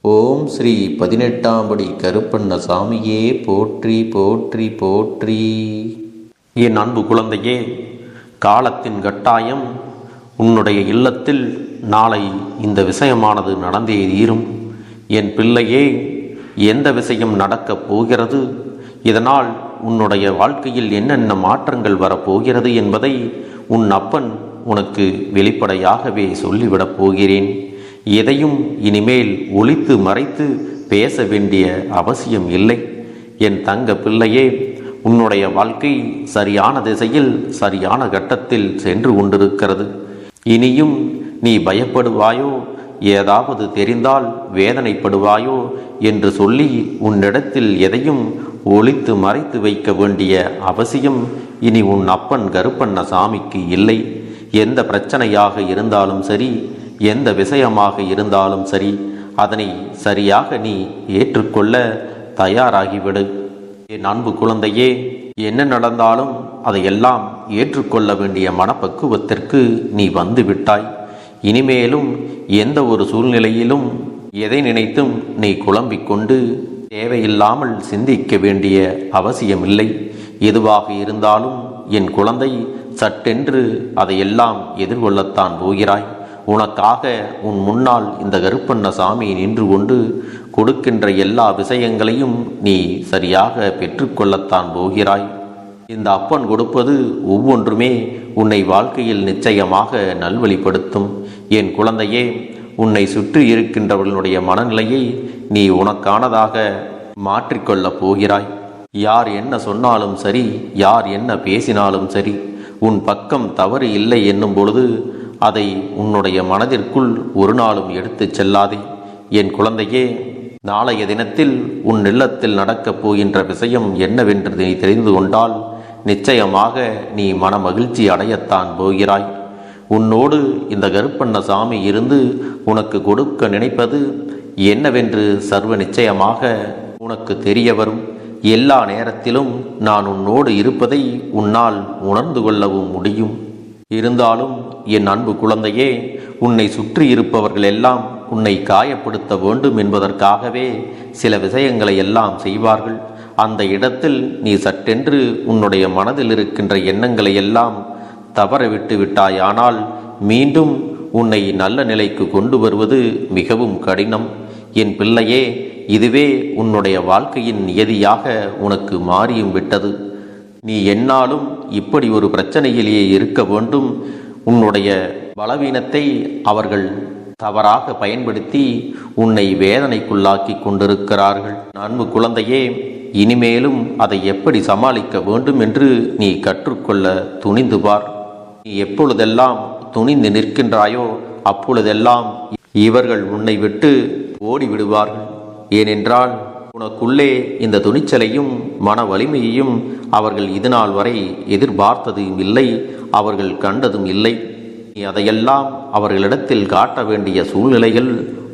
ஓம் ஸ்ரீ 18ஆம் படி கருப்பண்ண சாமியே போற்றி போற்றி போற்றி. என் அன்பு குழந்தையே, காலத்தின் கட்டாயம் உன்னுடைய இல்லத்தில் நாளை இந்த விஷயமானது நடந்தே தீரும். என் பிள்ளையே, எந்த விஷயம் நடக்கப் போகிறது, இதனால் உன்னுடைய வாழ்க்கையில் என்னென்ன மாற்றங்கள் வரப்போகிறது என்பதை உன் அப்பன் உனக்கு வெளிப்படையாகவே சொல்லிவிடப் போகிறேன். எதையும் இனிமேல் ஒளித்து மறைத்து பேச வேண்டிய அவசியம் இல்லை. என் தங்க பிள்ளையே, உன்னுடைய வாழ்க்கை சரியான திசையில் சரியான கட்டத்தில் சென்று கொண்டிருக்கிறது. இனியும் நீ பயப்படுவாயோ, ஏதாவது தெரிந்தால் வேதனைப்படுவாயோ என்று சொல்லி உன்னிடத்தில் எதையும் ஒளித்து மறைத்து வைக்க வேண்டிய அவசியம் இனி உன் அப்பன் கருப்பண்ண சாமிக்கு இல்லை. எந்த பிரச்சனையாக இருந்தாலும் சரி, எந்த விஷயமாக இருந்தாலும் சரி, அதனை சரியாக நீ ஏற்றுக்கொள்ள தயாராகிவிடு. என் அன்பு குழந்தையே, என்ன நடந்தாலும் அதையெல்லாம் ஏற்றுக்கொள்ள வேண்டிய மனப்பக்குவத்திற்கு நீ வந்து விட்டாய். இனிமேலும் எந்த ஒரு சூழ்நிலையிலும் எதை நினைத்தும் நீ குழம்பிக்கொண்டு தேவையில்லாமல் சிந்திக்க வேண்டிய அவசியமில்லை. எதுவாக இருந்தாலும் என் குழந்தை, சட்டென்று அதையெல்லாம் எதிர்கொள்ளத்தான் போகிறாய். உனக்காக உன் முன்னால் இந்த கருப்பண்ண சாமி நின்று கொண்டு கொடுக்கின்ற எல்லா விஷயங்களையும் நீ சரியாக பெற்றுக்கொள்ளத்தான் போகிறாய். இந்த அப்பன் கொடுப்பது ஒவ்வொன்றுமே உன்னை வாழ்க்கையில் நிச்சயமாக நல்வழிப்படுத்தும். என் குழந்தையே, உன்னை சுற்றி இருக்கின்றவர்களுடைய மனநிலையை நீ உனக்கானதாக மாற்றிக்கொள்ளப் போகிறாய். யார் என்ன சொன்னாலும் சரி, யார் என்ன பேசினாலும் சரி, உன் பக்கம் தவறு இல்லை என்னும் பொழுது அதை உன்னுடைய மனதிற்குள் ஒரு நாளும் எடுத்து செல்லாதே. என் குழந்தையே, நாளைய தினத்தில் உன் இல்லத்தில் நடக்கப் போகின்ற விஷயம் என்னவென்று நீ தெரிந்து கொண்டால் நிச்சயமாக நீ மன மகிழ்ச்சி அடையத்தான் போகிறாய். உன்னோடு இந்த கருப்பண்ண சாமி இருந்து உனக்கு கொடுக்க நினைப்பது என்னவென்று சர்வ நிச்சயமாக உனக்கு தெரிய வரும். எல்லா நேரத்திலும் நான் உன்னோடு இருப்பதை உன்னால் உணர்ந்து கொள்ளவும் முடியும். இருந்தாலும் என் அன்பு குழந்தையே, உன்னை சுற்றி இருப்பவர்கள் எல்லாம் உன்னை காயப்படுத்த வேண்டும் என்பதற்காகவே சில விஷயங்களை எல்லாம் செய்வார்கள். அந்த இடத்தில் நீ சட்டென்று உன்னுடைய மனதில் இருக்கின்ற எண்ணங்களை எல்லாம் தவற விட்டு விட்டாயானால் மீண்டும் உன்னை நல்ல நிலைக்கு கொண்டு வருவது மிகவும் கடினம். என் பிள்ளையே, இதுவே உன்னுடைய வாழ்க்கையின் நியதியாக உனக்கு மாறியும் விட்டது. நீ என்னாலும் இப்படி ஒரு பிரச்சனையிலேயே இருக்க வேண்டும். உன்னுடைய பலவீனத்தை அவர்கள் தவறாக பயன்படுத்தி உன்னை வேதனைக்குள்ளாக்கி கொண்டிருக்கிறார்கள். அன்பு குழந்தையே, இனிமேலும் அதை எப்படி சமாளிக்க வேண்டும் என்று நீ கற்றுக்கொள்ள துணிந்து பார். நீ எப்பொழுதெல்லாம் துணிந்து நிற்கின்றாயோ அப்பொழுதெல்லாம் இவர்கள் உன்னை விட்டு ஓடிவிடுவார்கள். ஏனென்றால் உனக்குள்ளே இந்த துணிச்சலையும் மன வலிமையையும் அவர்கள் இதுநாள் வரை எதிர்பார்த்ததும் இல்லை, அவர்கள் கண்டதும் இல்லை. நீ அதையெல்லாம் அவர்களிடத்தில் காட்ட வேண்டிய சூழ்நிலைகள்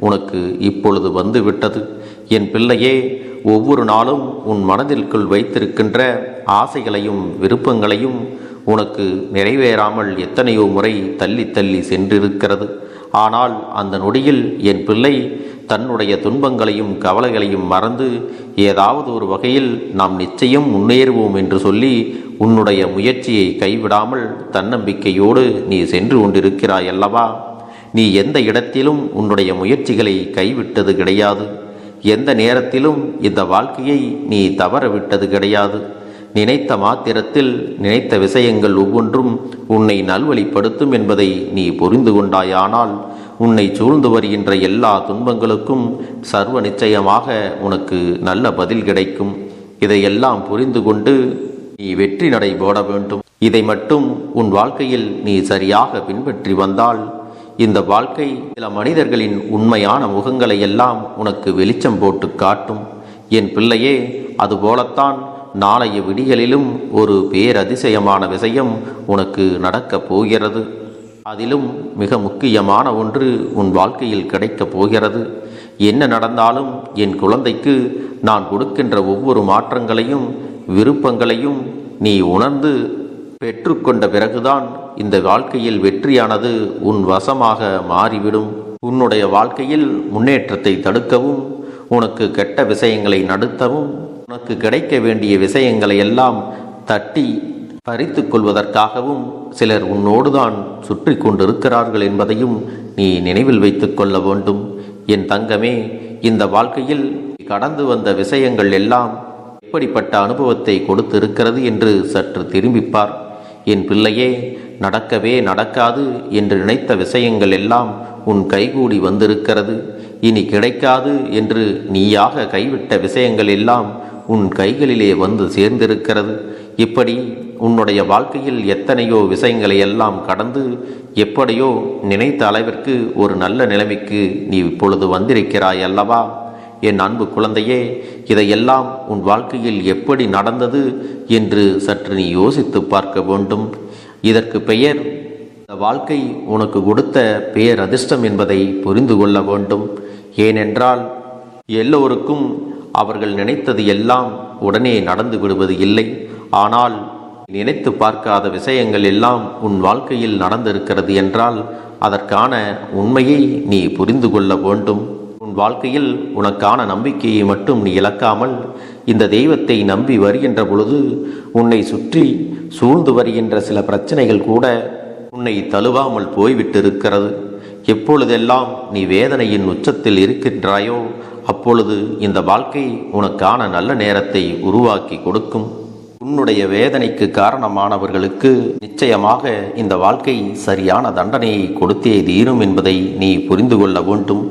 உனக்கு இப்பொழுது வந்துவிட்டது. என் பிள்ளையே, ஒவ்வொரு நாளும் உன் மனதிற்குள் வைத்திருக்கின்ற ஆசைகளையும் விருப்பங்களையும் உனக்கு நிறைவேறாமல் எத்தனையோ முறை தள்ளி தள்ளி சென்றிருக்கிறது. ஆனால் அந்த நொடியில் என் பிள்ளை தன்னுடைய துன்பங்களையும் கவலைகளையும் மறந்து ஏதாவது ஒரு வகையில் நாம் நிச்சயம் முன்னேறுவோம் என்று சொல்லி உன்னுடைய முயற்சியை கைவிடாமல் தன்னம்பிக்கையோடு நீ சென்று கொண்டிருக்கிறாய் அல்லவா? நீ எந்த இடத்திலும் உன்னுடைய முயற்சிகளை கைவிட்டது கிடையாது. எந்த நேரத்திலும் இந்த வாழ்க்கையை நீ தவற விட்டது கிடையாது. நினைத்த மாத்திரத்தில் நினைத்த விஷயங்கள் ஒவ்வொன்றும் உன்னை நல்வழிப்படுத்தும் என்பதை நீ புரிந்து கொண்டாயானால் உன்னை சூழ்ந்து வருகின்ற எல்லா துன்பங்களுக்கும் சர்வ நிச்சயமாக உனக்கு நல்ல பதில் கிடைக்கும். இதையெல்லாம் புரிந்து கொண்டு நீ வெற்றி நடை போட வேண்டும். இதை மட்டும் உன் வாழ்க்கையில் நீ சரியாக பின்பற்றி வந்தால் இந்த வாழ்க்கை சில மனிதர்களின் உண்மையான முகங்களை எல்லாம் உனக்கு வெளிச்சம் போட்டு காட்டும். என் பிள்ளையே, அதுபோலத்தான் நாளைய விடியலிலும் ஒரு பேரதிசயமான விஷயம் உனக்கு நடக்கப் போகிறது. அதிலும் மிக முக்கியமான ஒன்று உன் வாழ்க்கையில் கிடைக்கப் போகிறது. என்ன நடந்தாலும் என் குழந்தைக்கு நான் கொடுக்கின்ற ஒவ்வொரு மாற்றங்களையும் விருப்பங்களையும் நீ உணர்ந்து பெற்றுக்கொண்ட பிறகுதான் இந்த வாழ்க்கையில் வெற்றியானது உன் வசமாக மாறிவிடும். உன்னுடைய வாழ்க்கையில் முன்னேற்றத்தை தடுக்கவும், உனக்கு கெட்ட விஷயங்களை நடத்தவும், உனக்கு கிடைக்க வேண்டிய விஷயங்களை எல்லாம் தட்டி பறித்து கொள்வதற்காகவும் சிலர் உன்னோடுதான் சுற்றி கொண்டிருக்கிறார்கள் என்பதையும் நீ நினைவில் வைத்து கொள்ள வேண்டும். என் தங்கமே, இந்த வாழ்க்கையில் கடந்து வந்த விஷயங்கள் எல்லாம் எப்படிப்பட்ட அனுபவத்தை கொடுத்திருக்கிறது என்று சற்று திரும்பிப்பார். என் பிள்ளையே, நடக்கவே நடக்காது என்று நினைத்த விஷயங்கள் எல்லாம் உன் கைகூடி வந்திருக்கிறது. இனி கிடைக்காது என்று நீயாக கைவிட்ட விஷயங்கள் எல்லாம் உன் கைகளிலே வந்து சேர்ந்திருக்கிறது. இப்படி உன்னுடைய வாழ்க்கையில் எத்தனையோ விஷயங்களை எல்லாம் கடந்து எப்படியோ நினைத்த அளவிற்கு ஒரு நல்ல நிலைமைக்கு நீ இப்பொழுது வந்திருக்கிறாய் அல்லவா? என் அன்பு குழந்தையே, இதையெல்லாம் உன் வாழ்க்கையில் எப்படி நடந்தது என்று சற்று நீ யோசித்து பார்க்க வேண்டும். இதற்கு பெயர் இந்த வாழ்க்கை உனக்கு கொடுத்த பேரதிர்ஷ்டம் என்பதை புரிந்து கொள்ள வேண்டும். ஏனென்றால் எல்லோருக்கும் அவர்கள் நினைத்தது எல்லாம் உடனே நடந்து விடுவது இல்லை. ஆனால் நினைத்து பார்க்காத விஷயங்கள் எல்லாம் உன் வாழ்க்கையில் நடந்திருக்கிறது என்றால் அதற்கான உண்மையை நீ புரிந்து கொள்ள வேண்டும். உன் வாழ்க்கையில் உனக்கான நம்பிக்கையை மட்டும் நீ இழக்காமல் இந்த தெய்வத்தை நம்பி வருகின்ற பொழுது உன்னை சுற்றி சூழ்ந்து வருகின்ற சில பிரச்சனைகள் கூட உன்னை தழுவாமல் போய்விட்டிருக்கிறது. எப்பொழுதெல்லாம் நீ வேதனையின் உச்சத்தில் இருக்கின்றாயோ அப்பொழுது இந்த வாழ்க்கை உனக்கான நல்ல நேரத்தை உருவாக்கி கொடுக்கும். உன்னுடைய வேதனைக்கு காரணமானவர்களுக்கு நிச்சயமாக இந்த வாழ்க்கை சரியான தண்டனையை கொடுத்தே தீரும் என்பதை நீ புரிந்து கொள்ள வேண்டும்.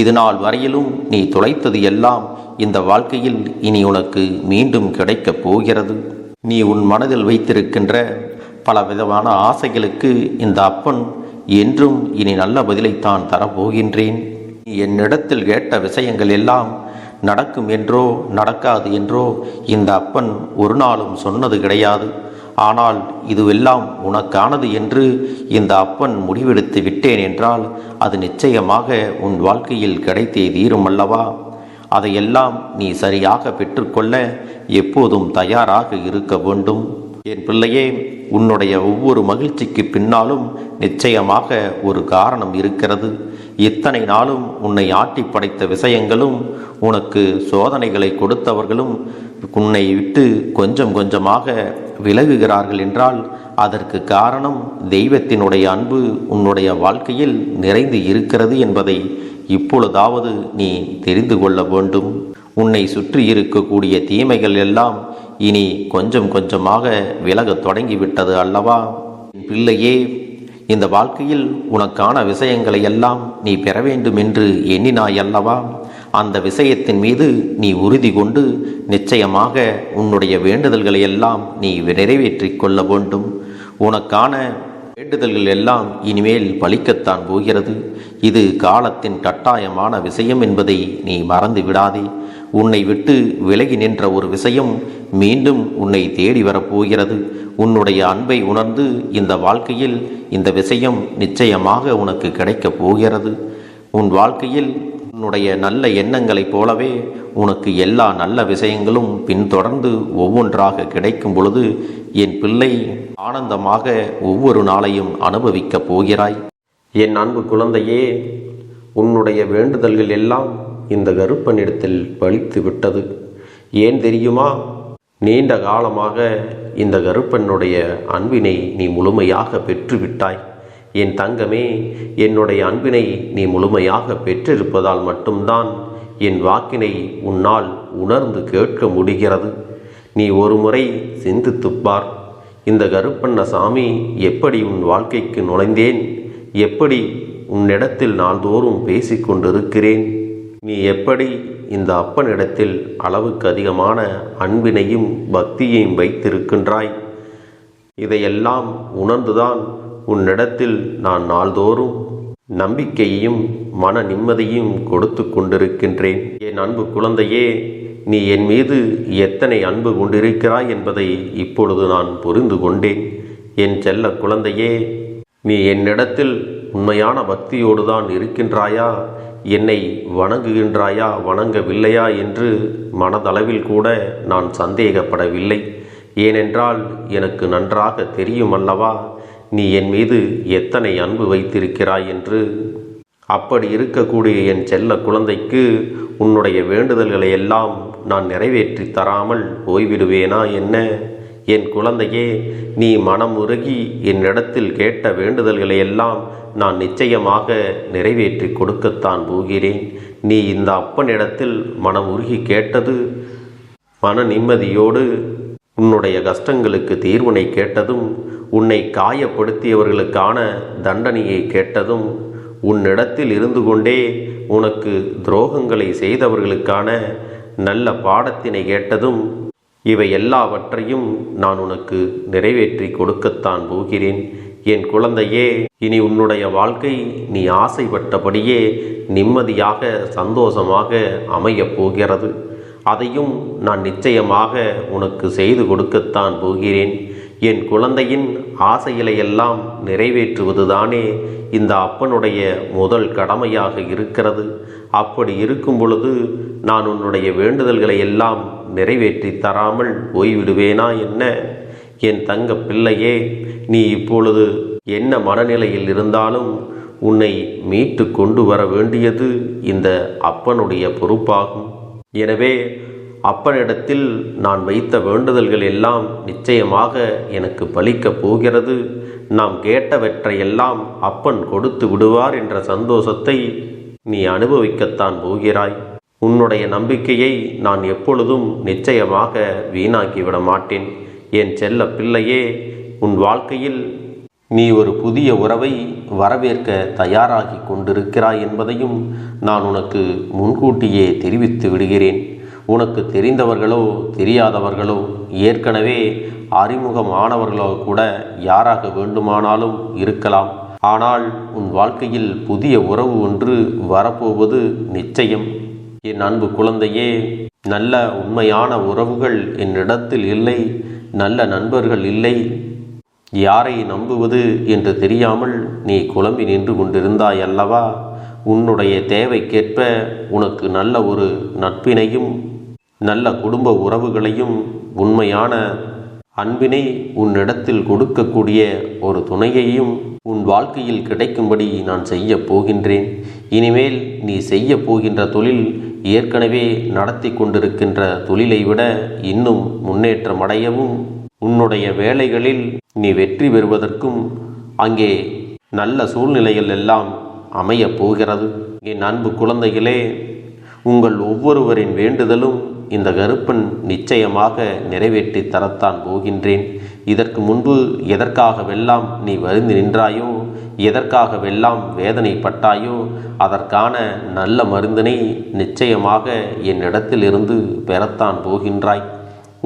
இதுநாள் வரையிலும் நீ தொலைத்தது எல்லாம் இந்த வாழ்க்கையில் இனி உனக்கு மீண்டும் கிடைக்கப் போகிறது. நீ உன் மனதில் வைத்திருக்கின்ற பலவிதமான ஆசைகளுக்கு இந்த அப்பன் என்றும் இனி நல்ல பதிலைத்தான் தரப்போகின்றேன். நீ என்னிடத்தில் கேட்ட விஷயங்கள் எல்லாம் நடக்கும் என்றோ நடக்காது என்றோ இந்த அப்பன் ஒரு நாளும் சொன்னது கிடையாது. ஆனால் இதுவெல்லாம் உனக்கானது என்று இந்த அப்பன் முடிவெடுத்து விட்டேன் என்றால் அது நிச்சயமாக உன் வாழ்க்கையில் கிடைத்தே தீரும் அல்லவா? அதையெல்லாம் நீ சரியாக பெற்றுக்கொள்ள எப்போதும் தயாராக இருக்க வேண்டும். என் பிள்ளையே, உன்னுடைய ஒவ்வொரு மகிழ்ச்சிக்கு பின்னாலும் நிச்சயமாக ஒரு காரணம் இருக்கிறது. இத்தனை நாளும் உன்னை ஆட்டி படைத்த விஷயங்களும் உனக்கு சோதனைகளை கொடுத்தவர்களும் உன்னை விட்டு கொஞ்சம் கொஞ்சமாக விலகுகிறார்கள் என்றால் அதற்கு காரணம் தெய்வத்தினுடைய அன்பு உன்னுடைய வாழ்க்கையில் நிறைந்து இருக்கிறது என்பதை இப்பொழுதாவது நீ தெரிந்து கொள்ள வேண்டும். உன்னை சுற்றி இருக்கக்கூடிய தீமைகள் எல்லாம் இனி கொஞ்சம் கொஞ்சமாக விலகத் தொடங்கிவிட்டது அல்லவா? பிள்ளையே, இந்த வாழ்க்கையில் உனக்கான விஷயங்களை எல்லாம் நீ பெற வேண்டும் என்று எண்ணினாய் அல்லவா? அந்த விஷயத்தின் மீது நீ உறுதி கொண்டு நிச்சயமாக உன்னுடைய வேண்டுதல்களை எல்லாம் நீ நிறைவேற்றிக் கொள்ள வேண்டும். உனக்கான வேண்டுதல்கள் எல்லாம் இனிமேல் பலிக்கத்தான் போகிறது. இது காலத்தின் கட்டாயமான விஷயம் என்பதை நீ மறந்து விடாதே. உன்னை விட்டு விலகி நின்ற ஒரு விஷயம் மீண்டும் உன்னை தேடி வரப்போகிறது. உன்னுடைய அன்பை உணர்ந்து இந்த வாழ்க்கையில் இந்த விஷயம் நிச்சயமாக உனக்கு கிடைக்கப் போகிறது. உன் வாழ்க்கையில் உன்னுடைய நல்ல எண்ணங்களைப் போலவே உனக்கு எல்லா நல்ல விஷயங்களும் பின்தொடர்ந்து ஒவ்வொன்றாக கிடைக்கும் பொழுது என் பிள்ளை ஆனந்தமாக ஒவ்வொரு நாளையும் அனுபவிக்கப் போகிறாய். என் அன்பு குழந்தையே, உன்னுடைய வேண்டுதல்கள் எல்லாம் இந்த கருப்பனிடத்தில் பலித்து விட்டது. ஏன் தெரியுமா? நீண்ட காலமாக இந்த கருப்பனுடைய அன்பினை நீ முழுமையாக பெற்றுவிட்டாய். என் தங்கமே, என்னுடைய அன்பினை நீ முழுமையாக பெற்றிருப்பதால் மட்டும்தான் என் வாக்கினை உன்னால் உணர்ந்து கேட்க முடிகிறது. நீ ஒரு முறை சிந்தித்துப்பார். இந்த கருப்பண்ணசாமி எப்படி உன் வாழ்க்கைக்கு நுழைந்தேன், எப்படி உன்னிடத்தில் நாள்தோறும் பேசிக்கொண்டிருக்கிறேன், நீ எப்படி இந்த அப்பனிடத்தில் அளவுக்கு அதிகமான அன்பினையும் பக்தியையும் வைத்திருக்கின்றாய். இதையெல்லாம் உணர்ந்துதான் உன்னிடத்தில் நான் நாள்தோறும் நம்பிக்கையையும் மன நிம்மதியும் கொடுத்து கொண்டிருக்கின்றேன். என் அன்பு குழந்தையே, நீ என் மீது எத்தனை அன்பு கொண்டிருக்கிறாய் என்பதை இப்பொழுது நான் புரிந்து கொண்டேன். என் செல்ல குழந்தையே, நீ என்னிடத்தில் உண்மையான பக்தியோடு தான் இருக்கின்றாயா, என்னை வணங்குகின்றாயா வணங்கவில்லையா என்று மனதளவில் கூட நான் சந்தேகப்படவில்லை. ஏனென்றால் எனக்கு நன்றாக தெரியும் அல்லவா நீ என் மீது எத்தனை அன்பு வைத்திருக்கிறாய் என்று. அப்படி இருக்கக்கூடிய என் செல்ல குழந்தைக்கு உன்னுடைய வேண்டுதல்களை எல்லாம் நான் நிறைவேற்றி தராமல் போய்விடுவேனா என்ன? என் குழந்தையே, நீ மனம் உருகி என்னிடத்தில் கேட்ட வேண்டுதல்களை எல்லாம் நான் நிச்சயமாக நிறைவேற்றி கொடுக்கத்தான் போகிறேன். நீ இந்த அப்பனிடத்தில் மனம் உருகி கேட்டது மன நிம்மதியோடு உன்னுடைய கஷ்டங்களுக்கு தீர்வினை கேட்டதும், உன்னை காயப்படுத்தியவர்களுக்கான தண்டனையை கேட்டதும், உன்னிடத்தில் இருந்து கொண்டே உனக்கு துரோகங்களை செய்தவர்களுக்கான நல்ல பாடத்தினை கேட்டதும், இவை எல்லாவற்றையும் நான் உனக்கு நிறைவேற்றி கொடுக்கத்தான் போகிறேன். என் குழந்தையே, இனி உன்னுடைய வாழ்க்கை நீ ஆசைப்பட்டபடியே நிம்மதியாக சந்தோஷமாக அமையப் போகிறது. அதையும் நான் நிச்சயமாக உனக்கு செய்து கொடுக்கத்தான் போகிறேன். என் குழந்தையின் ஆசைகளை எல்லாம் நிறைவேற்றுவதுதானே இந்த அப்பனுடைய முதல் கடமையாக இருக்கிறது. அப்படி இருக்கும் பொழுது நான் உன்னுடைய வேண்டுதல்களை எல்லாம் நிறைவேற்றி தராமல் போய்விடுவேனா என்ன? என் தங்க பிள்ளையே, நீ இப்பொழுது என்ன மனநிலையில் இருந்தாலும் உன்னை மீட்டு கொண்டு வர வேண்டியது இந்த அப்பனுடைய பொறுப்பாகும். எனவே அப்பனிடத்தில் நான் வைத்த வேண்டுதல்கள் எல்லாம் நிச்சயமாக எனக்கு பலிக்கப் போகிறது. நாம் கேட்டவற்றையெல்லாம் அப்பன் கொடுத்து விடுவார் என்ற சந்தோஷத்தை நீ அனுபவிக்கத்தான் போகிறாய். உன்னுடைய நம்பிக்கையை நான் எப்பொழுதும் நிச்சயமாக வீணாக்கிவிட மாட்டேன். என் செல்ல பிள்ளையே, உன் வாழ்க்கையில் நீ ஒரு புதிய உறவை வரவேற்க தயாராகி கொண்டிருக்கிறாய் என்பதையும் நான் உனக்கு முன்கூட்டியே தெரிவித்து விடுகிறேன். உனக்கு தெரிந்தவர்களோ தெரியாதவர்களோ ஏற்கனவே அறிமுகமானவர்களோ கூட யாராக வேண்டுமானாலும் இருக்கலாம். ஆனால் உன் வாழ்க்கையில் புதிய உறவு ஒன்று வரப்போவது நிச்சயம். என் அன்பு குழந்தையே, நல்ல உண்மையான உறவுகள் என்னிடத்தில் இல்லை, நல்ல நண்பர்கள் இல்லை. யாரை நம்புவது என்று தெரியாமல் நீ குழம்பி நின்று கொண்டிருந்தாய் அல்லவா? உன்னுடைய தேவைக்கேற்ப உனக்கு நல்ல ஒரு நட்பினையும் நல்ல குடும்ப உறவுகளையும் உண்மையான அன்பினை உன்னிடத்தில் கொடுக்கக்கூடிய ஒரு துணையையும் உன் வாழ்க்கையில் கிடைக்கும்படி நான் செய்ய போகின்றேன். இனிமேல் நீ செய்ய போகின்ற தொழில் ஏற்கனவே நடத்தி கொண்டிருக்கின்ற தொழிலை விட இன்னும் முன்னேற்றம் அடையவும், உன்னுடைய வேலைகளில் நீ வெற்றி பெறுவதற்கும் அங்கே நல்ல சூழ்நிலைகள் எல்லாம் அமையப் போகிறது. என் அன்பு குழந்தைகளே, உங்கள் ஒவ்வொருவரின் வேண்டுதலும் இந்த கருப்பன் நிச்சயமாக நிறைவேற்றி தரத்தான் போகின்றேன். இதற்கு முன்பு எதற்காகவெல்லாம் நீ வருந்தி நின்றாயோ, எதற்காகவெல்லாம் வேதனைப்பட்டாயோ, அதற்கான நல்ல மருந்தினை நிச்சயமாக என்னிடத்திலிருந்து பெறத்தான் போகின்றாய்.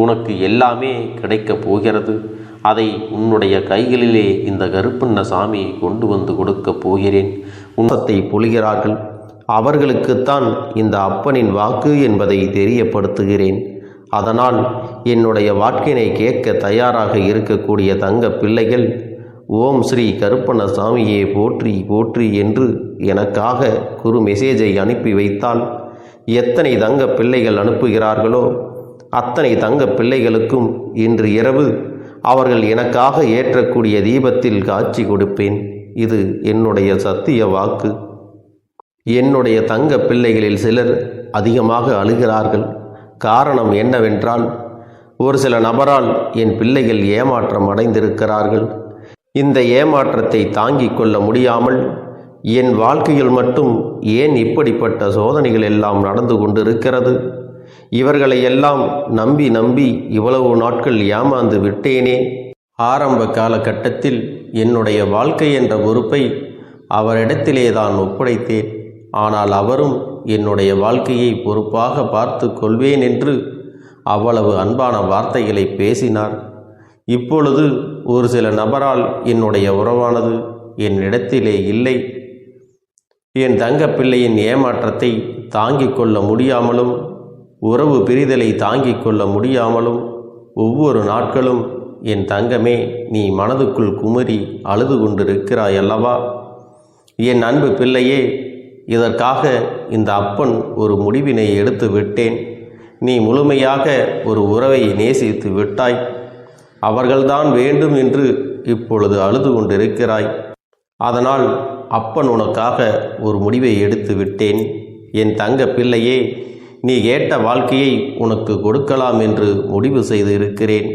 உனக்கு எல்லாமே கிடைக்கப் போகிறது. அதை உன்னுடைய கைகளிலே இந்த கருப்பண்ண சாமி கொண்டு வந்து கொடுக்கப் போகிறேன். உன்னத்தை பொழிகிறார்கள். அவர்களுக்குத்தான் இந்த அப்பனின் வாக்கு என்பதை தெரியப்படுத்துகிறேன். அதனால் என்னுடைய வாக்கினை கேட்க தயாராக இருக்கக்கூடிய தங்க பிள்ளைகள், ஓம் ஸ்ரீ கருப்பண்ண சாமியே போற்றி போற்றி என்று எனக்காக குறு மெசேஜை அனுப்பி வைத்தால், எத்தனை தங்க பிள்ளைகள் அனுப்புகிறார்களோ அத்தனை தங்க பிள்ளைகளுக்கும் இன்று இரவு அவர்கள் எனக்காக ஏற்றக்கூடிய தீபத்தில் காட்சி கொடுப்பேன். இது என்னுடைய சத்திய வாக்கு. என்னுடைய தங்க பிள்ளைகளில் சிலர் அதிகமாக அழுகிறார்கள். காரணம் என்னவென்றால், ஒரு சில நபரால் என் பிள்ளைகள் ஏமாற்றம் அடைந்திருக்கிறார்கள். இந்த ஏமாற்றத்தை தாங்கிக் கொள்ள முடியாமல் என் வாழ்க்கையில் மட்டும் ஏன் இப்படிப்பட்ட சோதனைகள் எல்லாம் நடந்து கொண்டிருக்கிறது? இவர்களை எல்லாம் நம்பி நம்பி இவ்வளவு நாட்கள் ஏமாந்து விட்டேனே. ஆரம்ப காலகட்டத்தில் என்னுடைய வாழ்க்கை என்ற பொறுப்பை அவரிடத்திலே தான் ஒப்படைத்தேன். ஆனால் அவரும் என்னுடைய வாழ்க்கையை பொறுப்பாக பார்த்து கொள்வேன் என்று அவ்வளவு அன்பான வார்த்தைகளை பேசினார். இப்பொழுது ஒரு சில நபரால் என்னுடைய உறவானது என்னிடத்திலே இல்லை. என் தங்கப்பிள்ளையின் ஏமாற்றத்தை தாங்கிக் கொள்ள முடியாமலும், உறவு பிரிதலை தாங்கிக் கொள்ள முடியாமலும் ஒவ்வொரு நாட்களும் என் தங்கமே நீ மனதுக்குள் குமரி அழுது கொண்டிருக்கிறாய் அல்லவா? என் அன்பு பிள்ளையே, இதற்காக இந்த அப்பன் ஒரு முடிவினை எடுத்து விட்டேன். நீ முழுமையாக ஒரு உறவை நேசித்து விட்டாய். அவர்கள்தான் வேண்டும் என்று இப்பொழுது அழுது கொண்டிருக்கிறாய். அதனால் அப்பன் உனக்காக ஒரு முடிவை எடுத்து விட்டேன். என் தங்க பிள்ளையே, நீ கேட்ட வாழ்க்கையை உனக்கு கொடுக்கலாம் என்று முடிவு செய்து இருக்கிறேன்.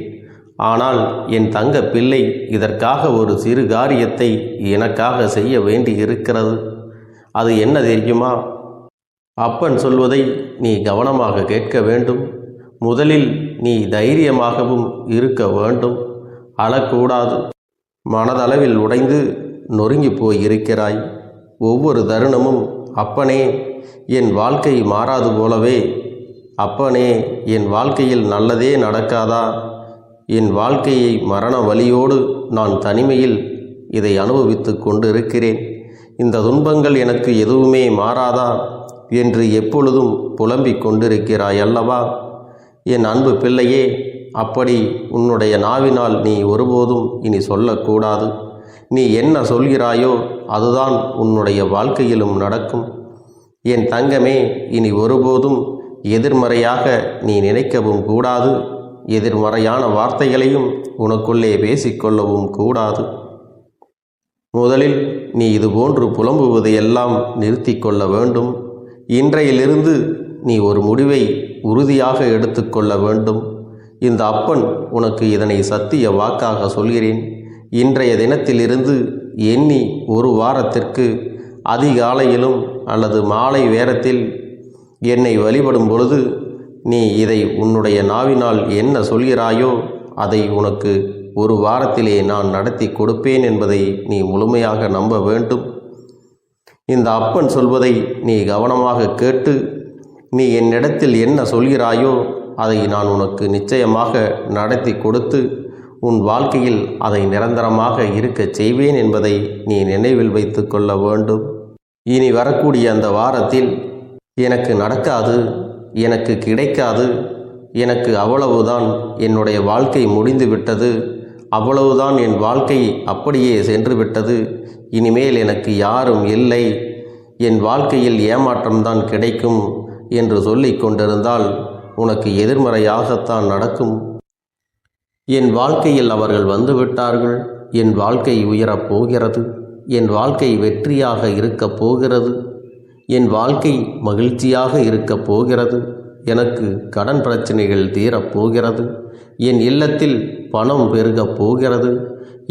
ஆனால் என் தங்க பிள்ளை, இதற்காக ஒரு சிறு காரியத்தை எனக்காக செய்ய வேண்டி இருக்கிறது. அது என்ன தெரியுமா? அப்பன் சொல்வதை நீ கவனமாக கேட்க வேண்டும். முதலில் நீ தைரியமாகவும் இருக்க வேண்டும். அழக்கூடாது. மனதளவில் உடைந்து நொறுங்கி போய் இருக்கிறாய். ஒவ்வொரு தருணமும் அப்பனே, என் வாழ்க்கை மாறாது போலவே, அப்பனே, என் வாழ்க்கையில் நல்லதே நடக்காதா, என் வாழ்க்கையை மரண வலியோடு நான் தனிமையில் இதை அனுபவித்து கொண்டு இருக்கிறேன், இந்த துன்பங்கள் எனக்கு எதுவுமே மாறாதா என்று எப்பொழுதும் புலம்பிக் கொண்டிருக்கிறாய் அல்லவா? என் அன்பு பிள்ளையே, அப்படி உன்னுடைய நாவினால் நீ ஒருபோதும் இனி சொல்லக்கூடாது. நீ என்ன சொல்கிறாயோ அதுதான் உன்னுடைய வாழ்க்கையிலும் நடக்கும். என் தங்கமே, இனி ஒருபோதும் எதிர்மறையாக நீ நினைக்கவும் கூடாது. எதிர்மறையான வார்த்தைகளையும் உனக்குள்ளே பேசிக்கொள்ளவும் கூடாது. முதலில் நீ இதுபோன்று புலம்புவதையெல்லாம் நிறுத்தி கொள்ள வேண்டும். இன்றையிலிருந்து நீ ஒரு முடிவை உறுதியாக எடுத்துக்கொள்ள வேண்டும். இந்த அப்பன் உனக்கு இதனை சத்திய வாக்காக சொல்கிறேன். இன்றைய தினத்திலிருந்து எண்ணி ஒரு வாரத்திற்கு அதிகாலையிலும் அல்லது மாலை நேரத்தில் என்னை வழிபடும் பொழுது நீ இதை உன்னுடைய நாவினால் என்ன சொல்கிறாயோ அதை உனக்கு ஒரு வாரத்திலே நான் நடத்தி கொடுப்பேன் என்பதை நீ முழுமையாக நம்ப வேண்டும். இந்த அப்பன் சொல்வதை நீ கவனமாக கேட்டு நீ என்னிடத்தில் என்ன சொல்கிறாயோ அதை நான் உனக்கு நிச்சயமாக நடத்தி கொடுத்து உன் வாழ்க்கையில் அதை நிரந்தரமாக இருக்கச் செய்வேன் என்பதை நீ நினைவில் வைத்து கொள்ள வேண்டும். இனி வரக்கூடிய அந்த வாரத்தில் எனக்கு நடக்காது, எனக்கு கிடைக்காது, எனக்கு அவ்வளவுதான், என்னுடைய வாழ்க்கை முடிந்து விட்டது, அவ்வளவுதான், என் வாழ்க்கை அப்படியே சென்று விட்டது, இனிமேல் எனக்கு யாரும் இல்லை, என் வாழ்க்கையில் ஏமாற்றம்தான் கிடைக்கும் என்று சொல்லிக் கொண்டிருந்தால் உனக்கு எதிர்மறையாகத்தான் நடக்கும். என் வாழ்க்கையில் அவர்கள் வந்துவிட்டார்கள், என் வாழ்க்கை உயரப் போகிறது, என் வாழ்க்கை வெற்றியாக இருக்கப் போகிறது, என் வாழ்க்கை மகிழ்ச்சியாக இருக்கப் போகிறது, எனக்கு கடன் பிரச்சனைகள் தீரப்போகிறது, என் இல்லத்தில் பணம் பெருகப் போகிறது,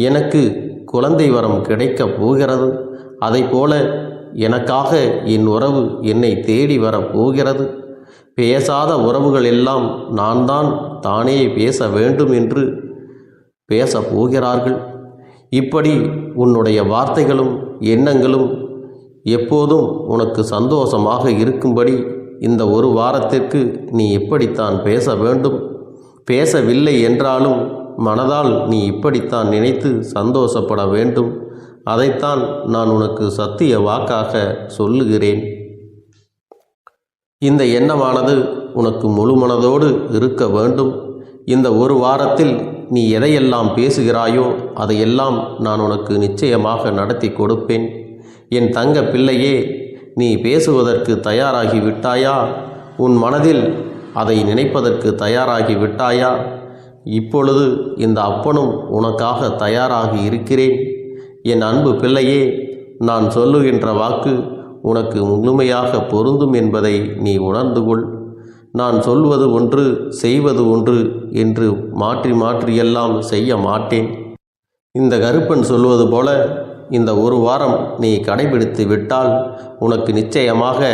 எனக்கு குழந்தை வரம் கிடைக்கப் போகிறது, அதைப்போல எனக்காக என் உறவு என்னை தேடி வரப்போகிறது, பேசாத உறவுகள் எல்லாம் நான் தான் தானே பேச வேண்டும் என்று பேசப் போகிறார்கள். இப்படி உன்னுடைய வார்த்தைகளும் எண்ணங்களும் எப்போதும் உனக்கு சந்தோஷமாக இருக்கும்படி இந்த ஒரு வாரத்திற்கு நீ இப்படித்தான் பேச வேண்டும். பேசவில்லை என்றாலும் மனதால் நீ இப்படித்தான் நினைத்து சந்தோஷப்பட வேண்டும். அதைத்தான் நான் உனக்கு சத்திய வாக்காக சொல்லுகிறேன். இந்த எண்ணமானது உனக்கு முழு மனதோடு இருக்க வேண்டும். இந்த ஒரு வாரத்தில் நீ எதையெல்லாம் பேசுகிறாயோ அதையெல்லாம் நான் உனக்கு நிச்சயமாக நடத்தி கொடுப்பேன். என் தங்க பிள்ளையே, நீ பேசுவதற்கு தயாராகி விட்டாயா? உன் மனதில் அதை நினைப்பதற்கு தயாராகி விட்டாயா? இப்பொழுது இந்த அப்பனும் உனக்காக தயாராகி இருக்கிறேன். என் அன்பு பிள்ளையே, நான் சொல்லுகின்ற வாக்கு உனக்கு முழுமையாக பொருந்தும் என்பதை நீ உணர்ந்து கொள். நான் சொல்வது ஒன்று செய்வது ஒன்று என்று மாற்றி மாற்றியெல்லாம் செய்ய மாட்டேன். இந்த கருப்பன் சொல்வது போல இந்த ஒரு வாரம் நீ கடைபிடித்து விட்டால் உனக்கு நிச்சயமாக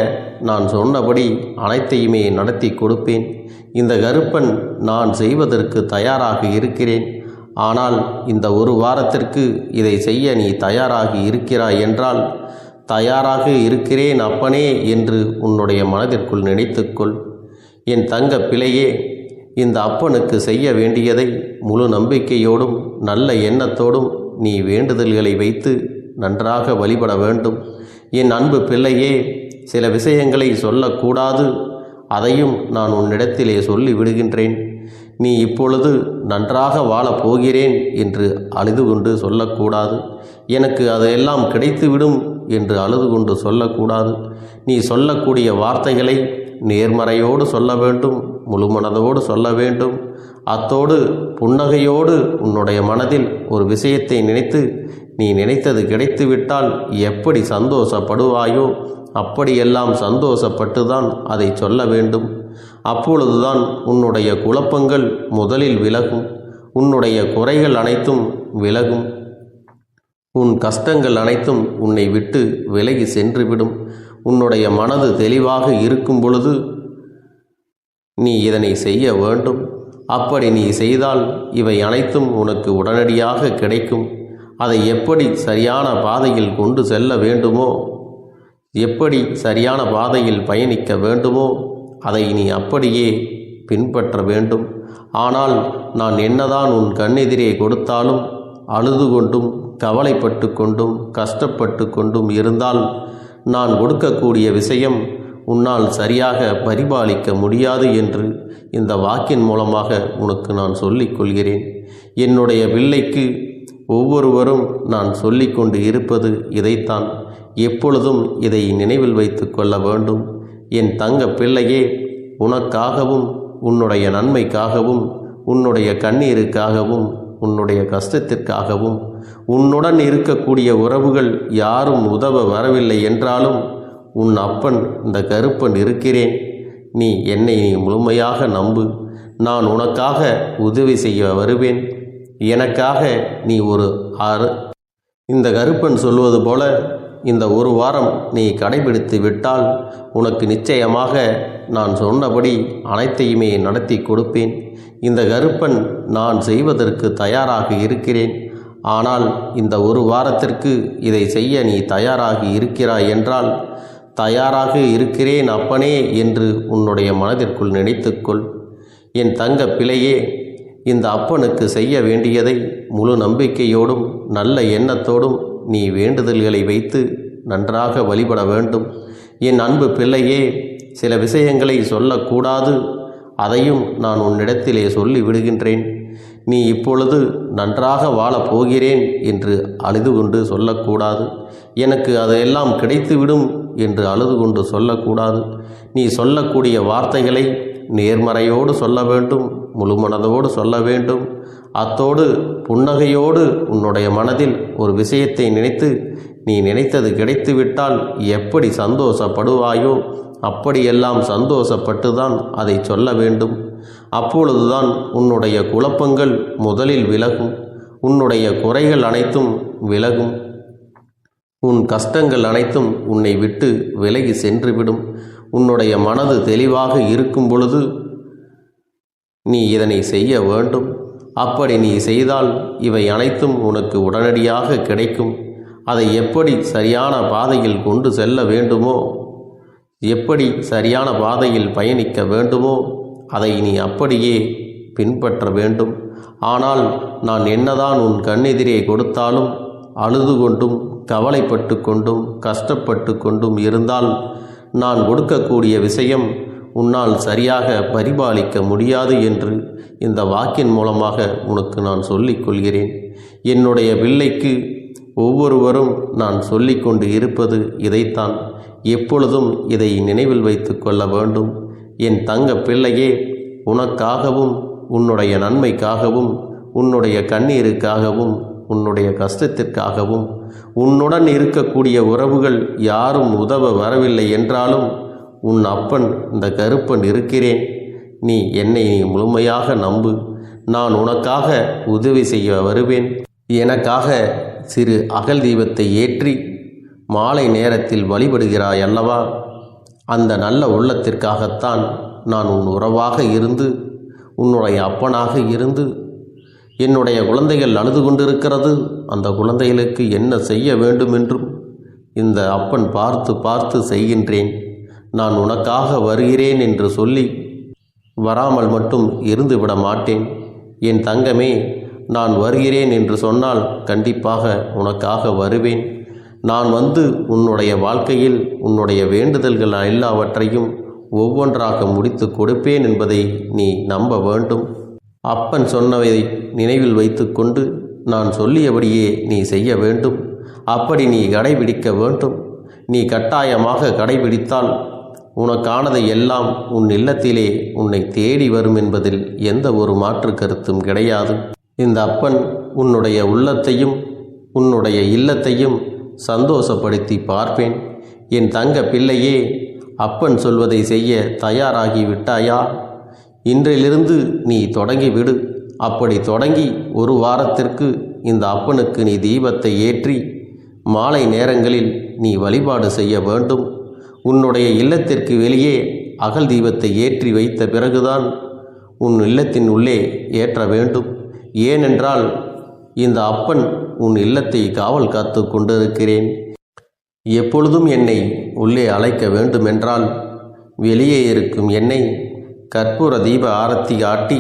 நான் சொன்னபடி அனைத்தையுமே நடத்தி கொடுப்பேன். இந்த கருப்பன் நான் செய்வதற்கு தயாராக இருக்கிறேன். ஆனால் இந்த ஒரு வாரத்திற்கு இதை செய்ய நீ தயாராகி இருக்கிறாய் என்றால், தயாராக இருக்கிறேன் அப்பனே என்று உன்னுடைய மனதிற்குள் நினைத்துக்கொள். என் தங்க பிள்ளையே, இந்த அப்பனுக்கு செய்ய வேண்டியதை முழு நம்பிக்கையோடும் நல்ல எண்ணத்தோடும் நீ வேண்டுதல்களை வைத்து நன்றாக வழிபட வேண்டும். என் அன்பு பிள்ளையே, சில விஷயங்களை சொல்லக்கூடாது, அதையும் நான் உன்னிடத்திலே சொல்லி விடுகின்றேன். நீ இப்பொழுது நன்றாக வாழப் போகிறேன் என்று அழுது கொண்டு சொல்லக்கூடாது. எனக்கு அதையெல்லாம் கிடைத்துவிடும் என்று அழுது கொண்டு சொல்லக்கூடாது. நீ சொல்லக்கூடிய வார்த்தைகளை நேர்மறையோடு சொல்ல வேண்டும், முழுமனதோடு சொல்ல வேண்டும். அத்தோடு புன்னகையோடு உன்னுடைய மனதில் ஒரு விஷயத்தை நினைத்து நீ நினைத்தது கிடைத்துவிட்டால் எப்படி சந்தோஷப்படுவாயோ அப்படியெல்லாம் சந்தோஷப்பட்டுதான் அதை சொல்ல வேண்டும். அப்பொழுதுதான் உன்னுடைய குழப்பங்கள் முதலில் விலகும். உன்னுடைய குறைகள் அனைத்தும் விலகும். உன் கஷ்டங்கள் அனைத்தும் உன்னை விட்டு விலகி சென்றுவிடும். உன்னுடைய மனது தெளிவாக இருக்கும் பொழுது நீ இதனை செய்ய வேண்டும். அப்படி நீ செய்தால் இவை அனைத்தும் உனக்கு உடனடியாக கிடைக்கும். அதை எப்படி சரியான பாதையில் கொண்டு செல்ல வேண்டுமோ, எப்படி சரியான பாதையில் பயணிக்க வேண்டுமோ அதை நீ அப்படியே பின்பற்ற வேண்டும். ஆனால் நான் என்னதான் உன் கண்ணெதிரே கொடுத்தாலும் அழுது கொண்டும் கவலைப்பட்டு கொண்டும் கஷ்டப்பட்டு கொண்டும் இருந்தால் நான் கொடுக்கக்கூடிய விஷயம் உன்னால் சரியாக பரிபாலிக்க முடியாது என்று இந்த வாக்கின் மூலமாக உனக்கு நான் சொல்லிக் கொள்கிறேன். என்னுடைய பிள்ளைக்கு ஒவ்வொருவரும் நான் சொல்லிக்கொண்டு இருப்பது இதைத்தான். எப்பொழுதும் இதை நினைவில் வைத்து கொள்ள வேண்டும். என் தங்க பிள்ளையே, உனக்காகவும் உன்னுடைய நன்மைக்காகவும் உன்னுடைய கண்ணீருக்காகவும் உன்னுடைய கஷ்டத்திற்காகவும் உன்னுடன் இருக்கக்கூடிய உறவுகள் யாரும் உதவ வரவில்லை என்றாலும் உன் அப்பன் இந்த கருப்பன் இருக்கிறேன். நீ என்னை முழுமையாக நம்பு. நான் உனக்காக உதவி செய்ய வருவேன். எனக்காக நீ இந்த கருப்பன் சொல்வது போல இந்த ஒரு வாரம் நீ கடைபிடித்து விட்டால் உனக்கு நிச்சயமாக நான் சொன்னபடி அனைத்தையுமே நடத்தி கொடுப்பேன். இந்த கருப்பன் நான் செய்வதற்கு தயாராக இருக்கிறேன். ஆனால் இந்த ஒரு வாரத்திற்கு இதை செய்ய நீ தயாராகி இருக்கிறாய் என்றால், தயாராக இருக்கிறேன் அப்பனே என்று உன்னுடைய மனதிற்குள் நினைத்துக்கொள். என் தங்க பிள்ளையே, இந்த அப்பனுக்கு செய்ய வேண்டியதை முழு நம்பிக்கையோடும் நல்ல எண்ணத்தோடும் நீ வேண்டுதல்களை வைத்து நன்றாக வழிபட வேண்டும். என் அன்பு பிள்ளையே, சில விஷயங்களை சொல்லக்கூடாது, அதையும் நான் உன்னிடத்திலே சொல்லி விடுகின்றேன். நீ இப்பொழுது நன்றாக வாழப் போகிறேன் என்று அழுது கொண்டு சொல்லக்கூடாது. எனக்கு அதையெல்லாம் கிடைத்துவிடும் என்று அழுது கொண்டு சொல்லக்கூடாது. நீ சொல்லக்கூடிய வார்த்தைகளை நேர்மறையோடு சொல்ல வேண்டும், முழுமனதோடு சொல்ல வேண்டும். அத்தோடு புன்னகையோடு உன்னுடைய மனதில் ஒரு விஷயத்தை நினைத்து நீ நினைத்தது கிடைத்துவிட்டால் எப்படி சந்தோஷப்படுவாயோ அப்படியெல்லாம் சந்தோஷப்பட்டுதான் அதை சொல்ல வேண்டும். அப்பொழுதுதான் உன்னுடைய குழப்பங்கள் முதலில் விலகும். உன்னுடைய குறைகள் அனைத்தும் விலகும். உன் கஷ்டங்கள் அனைத்தும் உன்னை விட்டு விலகி சென்றுவிடும். உன்னுடைய மனது தெளிவாக இருக்கும் பொழுது நீ இதனை செய்ய வேண்டும். அப்படி நீ செய்தால் இவை அனைத்தும் உனக்கு உடனடியாக கிடைக்கும். அதை எப்படி சரியான பாதையில் கொண்டு செல்ல வேண்டுமோ, எப்படி சரியான பாதையில் பயணிக்க வேண்டுமோ அதை நீ அப்படியே பின்பற்ற வேண்டும். ஆனால் நான் என்னதான் உன் கண்ணெதிரே கொடுத்தாலும் அழுது கொண்டும் கவலைப்பட்டு கொண்டும் கஷ்டப்பட்டு கொண்டும் இருந்தால் நான் கொடுக்கக்கூடிய விஷயம் உன்னால் சரியாக பரிபாலிக்க முடியாது என்று இந்த வாக்கின் மூலமாக உனக்கு நான் சொல்லிக் கொள்கிறேன். என்னுடைய பிள்ளைக்கு ஒவ்வொருவரும் நான் சொல்லிக்கொண்டு இருப்பது இதைத்தான். எப்பொழுதும் இதை நினைவில் வைத்து கொள்ள வேண்டும். என் தங்க பிள்ளையே, உனக்காகவும் உன்னுடைய நன்மைக்காகவும் உன்னுடைய கண்ணீருக்காகவும் உன்னுடைய கஷ்டத்திற்காகவும் உன்னுடன் இருக்கக்கூடிய உறவுகள் யாரும் உதவ வரவில்லை என்றாலும் உன் அப்பன் இந்த கருப்பன் இருக்கிறேன். நீ என்னை முழுமையாக நம்பு. நான் உனக்காக உதவி செய்ய வருவேன். எனக்காக சிறு அகல் தீபத்தை ஏற்றி மாலை நேரத்தில் வழிபடுகிறாய் அல்லவா? அந்த நல்ல உள்ளத்திற்காகத்தான் நான் உன் உறவாக இருந்து உன்னுடைய அப்பனாக இருந்து என்னுடைய குழந்தைகள் அழுது கொண்டிருக்கிறது, அந்த குழந்தைகளுக்கு என்ன செய்ய வேண்டும் என்றும் இந்த அப்பன் பார்த்து பார்த்து செய்கின்றேன். நான் உனக்காக வருகிறேன் என்று சொல்லி வராமல் மட்டும் இருந்து விட மாட்டேன். என் தங்கமே, நான் வருகிறேன் என்று சொன்னால் கண்டிப்பாக உனக்காக வருவேன். நான் வந்து உன்னுடைய வாழ்க்கையில் உன்னுடைய வேண்டுதல்கள் எல்லாவற்றையும் ஒவ்வொன்றாக முடித்து கொடுப்பேன் என்பதை நீ நம்ப வேண்டும். அப்பன் சொன்னதை நினைவில் வைத்து கொண்டு நான் சொல்லியபடியே நீ செய்ய வேண்டும். அப்படி நீ கடைபிடிக்க வேண்டும். நீ கட்டாயமாக கடைபிடித்தால் உனக்கானதை எல்லாம் உன் இல்லத்திலே உன்னை தேடி வரும் என்பதில் எந்த ஒரு மாற்று கருத்தும் கிடையாது. இந்த அப்பன் உன்னுடைய உள்ளத்தையும் உன்னுடைய இல்லத்தையும் சந்தோஷப்படுத்தி பார்ப்பேன். என் தங்க பிள்ளையே, அப்பன் சொல்வதை செய்ய தயாராகி விட்டாயா? இன்றிலிருந்து நீ தொடங்கிவிடு. அப்படி தொடங்கி ஒரு வாரத்திற்கு இந்த அப்பனுக்கு நீ தீபத்தை ஏற்றி மாலை நேரங்களில் நீ வழிபாடு செய்ய வேண்டும். உன்னுடைய இல்லத்திற்கு வெளியே அகல் தீபத்தை ஏற்றி வைத்த பிறகுதான் உன் இல்லத்தின் உள்ளே ஏற்ற வேண்டும். ஏனென்றால் இந்த அப்பன் உன் இல்லத்தை காவல் காத்து கொண்டிருக்கிறேன். எப்பொழுதும் என்னை உள்ளே அழைக்க வேண்டுமென்றால் வெளியே இருக்கும் என்னை கற்பூர தீப ஆரத்தி காட்டி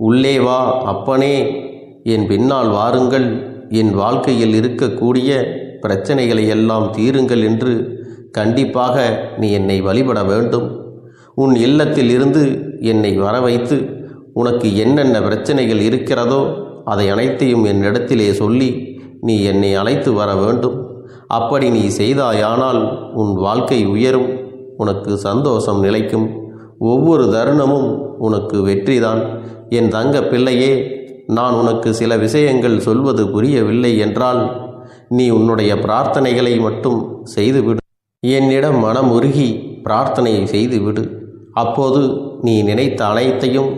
உள்ளே வா அப்பனே, என் பின்னால் வாருங்கள், என் வாழ்க்கையில் இருக்கக்கூடிய பிரச்சனைகளை எல்லாம் தீருங்கள் என்று கண்டிப்பாக நீ என்னை வழிபட வேண்டும். உன் இல்லத்தில் இருந்து என்னை வர வைத்து உனக்கு என்னென்ன பிரச்சனைகள் இருக்கிறதோ அதை அனைத்தையும் என்னிடத்திலே சொல்லி நீ என்னை அழைத்து வர வேண்டும். அப்படி நீ செய்தாயானால் உன் வாழ்க்கை உயரும், உனக்கு சந்தோஷம் நிலைக்கும், ஒவ்வொரு தருணமும் உனக்கு வெற்றிதான். என் தங்க பிள்ளையே, நான் உனக்கு சில விஷயங்கள் சொல்வது புரியவில்லை என்றால் நீ உன்னுடைய பிரார்த்தனைகளை மட்டும் செய்துவிடு. என்னிடம் மனமுருகி பிரார்த்தனை செய்துவிடு. அப்போது நீ நினைத்த அனைத்தையும்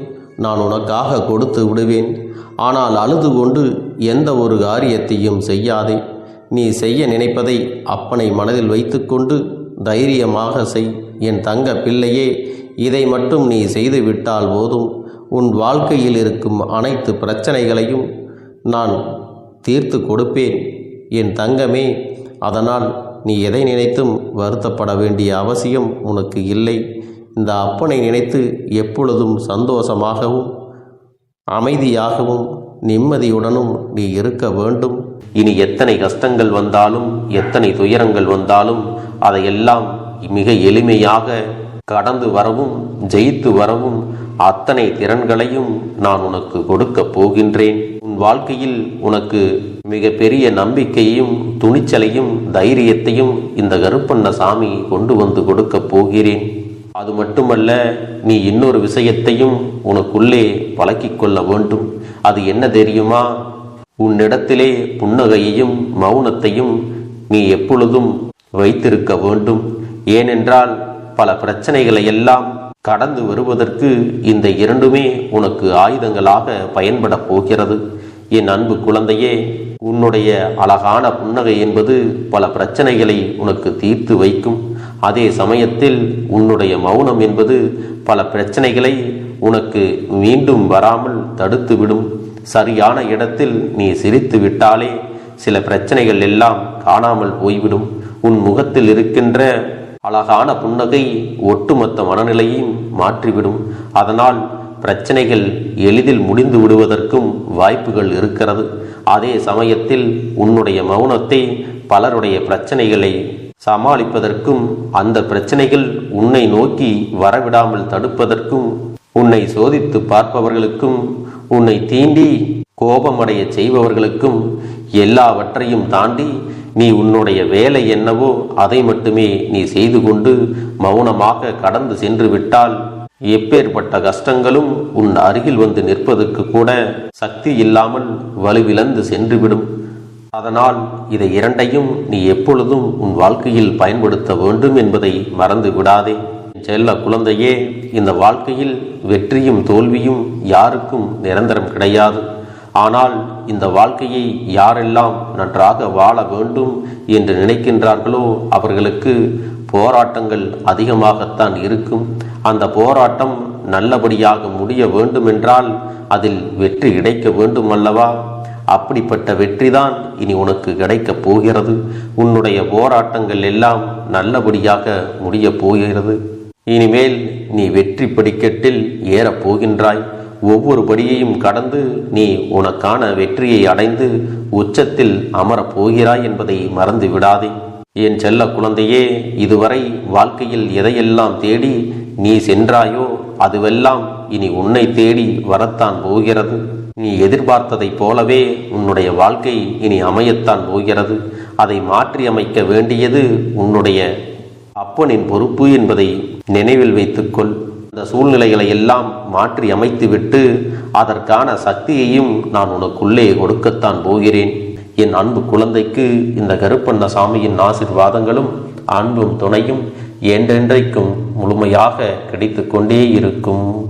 நான் உனக்காக கொடுத்து விடுவேன். ஆனால் அழுது கொண்டு எந்த ஒரு காரியத்தையும் செய்யாதே. நீ செய்ய நினைப்பதை அப்பனை மனதில் வைத்துக்கொண்டு தைரியமாக செய். என் தங்க பிள்ளையே, இதை மட்டும் நீ செய்துவிட்டால் போதும். உன் வாழ்க்கையில் இருக்கும் அனைத்து பிரச்சனைகளையும் நான் தீர்த்து கொடுப்பேன் என் தங்கமே. அதனால் நீ எதை நினைத்தும் வருத்தப்பட வேண்டிய அவசியம் உனக்கு இல்லை. இந்த அப்பனை நினைத்து எப்பொழுதும் சந்தோஷமாகவும் அமைதியாகவும் நிம்மதியுடனும் நீ இருக்க வேண்டும். இனி எத்தனை கஷ்டங்கள் வந்தாலும் எத்தனை துயரங்கள் வந்தாலும் அதையெல்லாம் மிக எளிமையாக கடந்து வரவும் ஜெயித்து வரவும் அத்தனை திறன்களையும் நான் உனக்கு கொடுக்க போகின்றேன். உன் வாழ்க்கையில் உனக்கு மிக பெரிய நம்பிக்கையும் துணிச்சலையும் தைரியத்தையும் இந்த கருப்பண்ண சாமி கொண்டு வந்து கொடுக்க போகிறேன். அது மட்டுமல்ல, நீ இன்னொரு விஷயத்தையும் உனக்குள்ளே பழக்கிக் கொள்ள வேண்டும். அது என்ன தெரியுமா? உன்னிடத்திலே புன்னகையையும் மௌனத்தையும் நீ எப்பொழுதும் வைத்திருக்க வேண்டும். ஏனென்றால் பல பிரச்சனைகளை எல்லாம் கடந்து வருவதற்கு இந்த இரண்டுமே உனக்கு ஆயுதங்களாக பயன்பட போகிறது. என் அன்பு குழந்தையே, உன்னுடைய அழகான புன்னகை என்பது பல பிரச்சனைகளை உனக்கு தீர்த்து வைக்கும். அதே சமயத்தில் உன்னுடைய மௌனம் என்பது பல பிரச்சனைகளை உனக்கு மீண்டும் வராமல் தடுத்துவிடும். சரியான இடத்தில் நீ சிரித்து விட்டாலே சில பிரச்சனைகள் எல்லாம் காணாமல் போய்விடும். உன் முகத்தில் இருக்கின்ற அழகான புன்னகை ஒட்டுமொத்த மனநிலையும் மாற்றிவிடும். அதனால் பிரச்சனைகள் எளிதில் முடிந்து விடுவதற்கும் வாய்ப்புகள் இருக்கிறது. அதே சமயத்தில் உன்னுடைய மௌனத்தை பலருடைய பிரச்சனைகளை சமாளிப்பதற்கும் அந்த பிரச்சனைகள் உன்னை நோக்கி வரவிடாமல் தடுப்பதற்கும் உன்னை சோதித்து பார்ப்பவர்களுக்கும் உன்னை தீண்டி கோபமடைய செய்பவர்களுக்கும் எல்லாவற்றையும் தாண்டி நீ உன்னுடைய வேலை என்னவோ அதை மட்டுமே நீ செய்து கொண்டு மௌனமாக கடந்து சென்று விட்டால் எப்பேற்பட்ட கஷ்டங்களும் உன் அருகில் வந்து நிற்பதற்கு கூட சக்தி இல்லாமல் வலுவிழந்து சென்றுவிடும். அதனால் இதை இரண்டையும் நீ எப்பொழுதும் உன் வாழ்க்கையில் பயன்படுத்த வேண்டும் என்பதை மறந்து விடாதே. செல்ல குழந்தையே, இந்த வாழ்க்கையில் வெற்றியும் தோல்வியும் யாருக்கும் நிரந்தரம் கிடையாது. ஆனால் இந்த வாழ்க்கையை யாரெல்லாம் நன்றாக வாழ வேண்டும் என்று நினைக்கின்றார்களோ அவர்களுக்கு போராட்டங்கள் அதிகமாகத்தான் இருக்கும். அந்த போராட்டம் நல்லபடியாக முடிய வேண்டுமென்றால் அதில் வெற்றி கிடைக்க வேண்டும் அல்லவா? அப்படிப்பட்ட வெற்றிதான் இனி உனக்கு கிடைக்கப் போகிறது. உன்னுடைய போராட்டங்கள் எல்லாம் நல்லபடியாக முடியப் போகிறது. இனிமேல் நீ வெற்றி படிக்கட்டில் ஏறப் போகின்றாய். ஒவ்வொரு படியையும் கடந்து நீ உனக்கான வெற்றியை அடைந்து உச்சத்தில் அமரப் போகிறாய் என்பதை மறந்து விடாதே. என் செல்ல குழந்தையே, இதுவரை வாழ்க்கையில் எதையெல்லாம் தேடி நீ சென்றாயோ அதுவெல்லாம் இனி உன்னை தேடி வரத்தான் போகிறது. நீ எதிர்பார்த்ததைப் போலவே உன்னுடைய வாழ்க்கை இனி அமையத்தான் போகிறது. அதை மாற்றி அமைக்க வேண்டியது உன்னுடைய அப்பனின் பொறுப்பு என்பதை நினைவில் வைத்துக்கொள். அந்த சூழ்நிலைகளை எல்லாம் மாற்றி அமைத்துவிட்டு அதற்கான சக்தியையும் நான் உனக்குள்ளே கொடுக்கத்தான் போகிறேன். என் அன்பு குழந்தைக்கு இந்த கருப்பண்ணசாமியின் ஆசீர்வாதங்களும் அன்பும் துணையும் என்றென்றைக்கும் முழுமையாக கிடைத்து கொண்டே இருக்கும்.